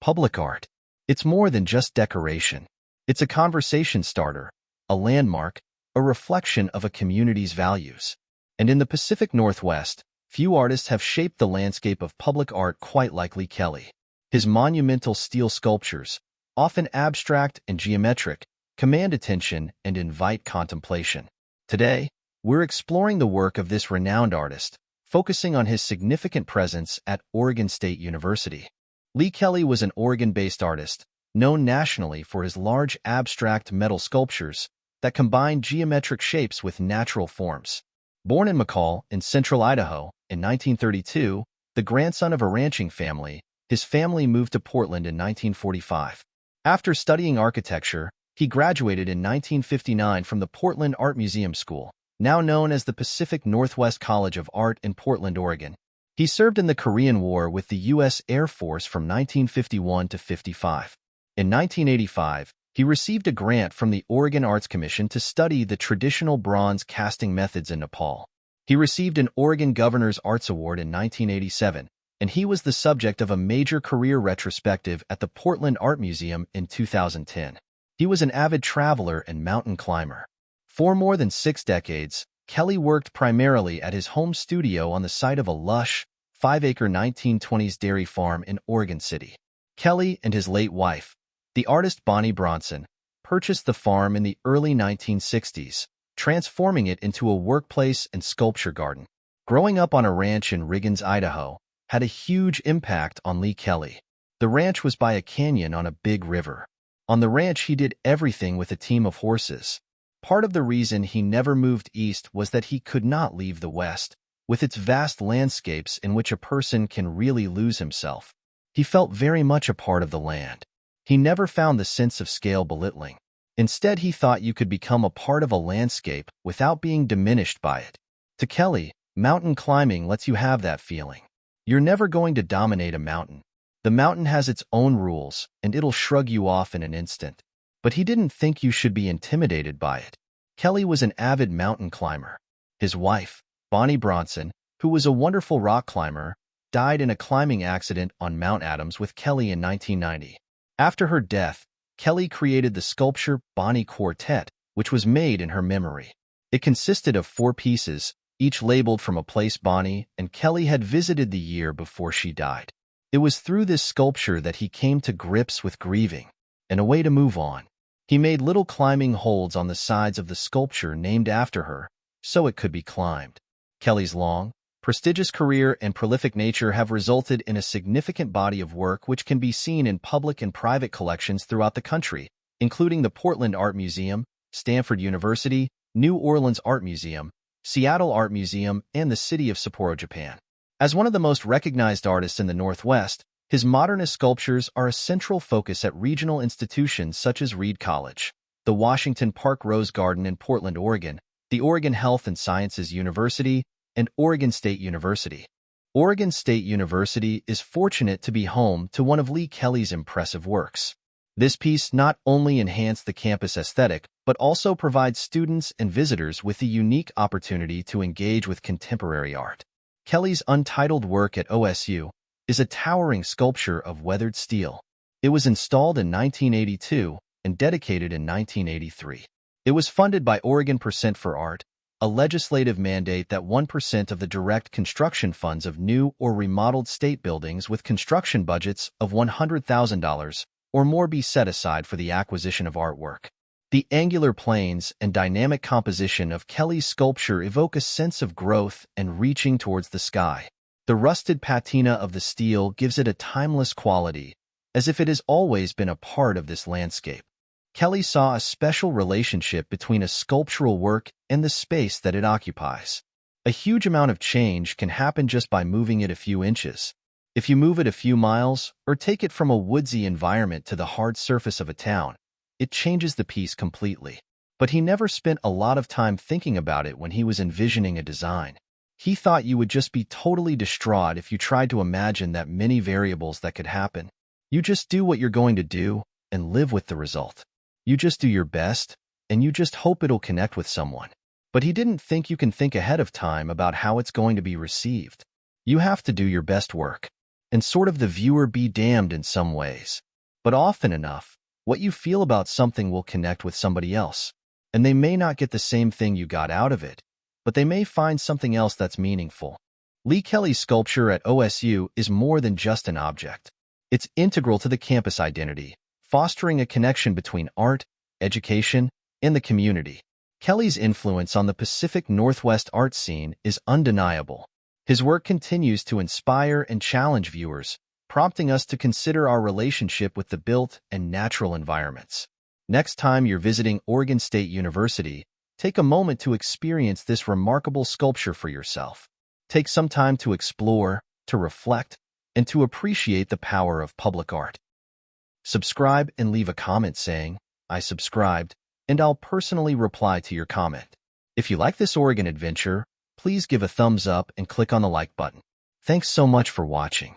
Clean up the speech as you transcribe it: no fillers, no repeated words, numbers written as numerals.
Public art. It's more than just decoration. It's a conversation starter, a landmark, a reflection of a community's values. And in the Pacific Northwest, few artists have shaped the landscape of public art quite like Lee Kelly. His monumental steel sculptures, often abstract and geometric, command attention and invite contemplation. Today, we're exploring the work of this renowned artist, focusing on his significant presence at Oregon State University. Lee Kelly was an Oregon-based artist, known nationally for his large abstract metal sculptures that combine geometric shapes with natural forms. Born in McCall in central Idaho in 1932, the grandson of a ranching family, his family moved to Portland in 1945. After studying architecture, he graduated in 1959 from the Portland Art Museum School, now known as the Pacific Northwest College of Art in Portland, Oregon. He served in the Korean War with the U.S. Air Force from 1951 to 55. In 1985, he received a grant from the Oregon Arts Commission to study the traditional bronze casting methods in Nepal. He received an Oregon Governor's Arts Award in 1987, and he was the subject of a major career retrospective at the Portland Art Museum in 2010. He was an avid traveler and mountain climber. For more than 6 decades, Kelly worked primarily at his home studio on the site of a lush, 5-acre 1920s dairy farm in Oregon City. Kelly and his late wife, the artist Bonnie Bronson, purchased the farm in the early 1960s, transforming it into a workplace and sculpture garden. Growing up on a ranch in Riggins, Idaho, had a huge impact on Lee Kelly. The ranch was by a canyon on a big river. On the ranch, he did everything with a team of horses. Part of the reason he never moved east was that he could not leave the West, with its vast landscapes in which a person can really lose himself. He felt very much a part of the land. He never found the sense of scale belittling. Instead, he thought you could become a part of a landscape without being diminished by it. To Kelly, mountain climbing lets you have that feeling. You're never going to dominate a mountain. The mountain has its own rules, and it'll shrug you off in an instant. But he didn't think you should be intimidated by it. Kelly was an avid mountain climber. His wife, Bonnie Bronson, who was a wonderful rock climber, died in a climbing accident on Mount Adams with Kelly in 1990. After her death, Kelly created the sculpture Bonnie Quartet, which was made in her memory. It consisted of 4 pieces, each labeled from a place Bonnie and Kelly had visited the year before she died. It was through this sculpture that he came to grips with grieving and a way to move on. He made little climbing holds on the sides of the sculpture named after her, so it could be climbed. Kelly's long, prestigious career and prolific nature have resulted in a significant body of work which can be seen in public and private collections throughout the country, including the Portland Art Museum, Stanford University, New Orleans Art Museum, Seattle Art Museum, and the city of Sapporo, Japan. As one of the most recognized artists in the Northwest, his modernist sculptures are a central focus at regional institutions such as Reed College, the Washington Park Rose Garden in Portland, Oregon, the Oregon Health and Sciences University, and Oregon State University. Oregon State University is fortunate to be home to one of Lee Kelly's impressive works. This piece not only enhanced the campus aesthetic, but also provides students and visitors with a unique opportunity to engage with contemporary art. Kelly's untitled work at OSU is a towering sculpture of weathered steel. It was installed in 1982 and dedicated in 1983. It was funded by Oregon Percent for Art, a legislative mandate that 1% of the direct construction funds of new or remodeled state buildings with construction budgets of $100,000 or more be set aside for the acquisition of artwork. The angular planes and dynamic composition of Kelly's sculpture evoke a sense of growth and reaching towards the sky. The rusted patina of the steel gives it a timeless quality, as if it has always been a part of this landscape. Kelly saw a special relationship between a sculptural work and the space that it occupies. A huge amount of change can happen just by moving it a few inches. If you move it a few miles, or take it from a woodsy environment to the hard surface of a town, it changes the piece completely. But he never spent a lot of time thinking about it when he was envisioning a design. He thought you would just be totally distraught if you tried to imagine that many variables that could happen. You just do what you're going to do and live with the result. You just do your best, and you just hope it'll connect with someone. But he didn't think you can think ahead of time about how it's going to be received. You have to do your best work. and sort of the viewer be damned in some ways. But often enough, what you feel about something will connect with somebody else, and they may not get the same thing you got out of it, but they may find something else that's meaningful. Lee Kelly's sculpture at OSU is more than just an object. It's integral to the campus identity, fostering a connection between art, education, and the community. Kelly's influence on the Pacific Northwest art scene is undeniable. His work continues to inspire and challenge viewers, prompting us to consider our relationship with the built and natural environments. Next time you're visiting Oregon State University, take a moment to experience this remarkable sculpture for yourself. Take some time to explore, to reflect, and to appreciate the power of public art. Subscribe and leave a comment saying, "I subscribed," and I'll personally reply to your comment. If you like this Oregon adventure, please give a thumbs up and click on the like button. Thanks so much for watching.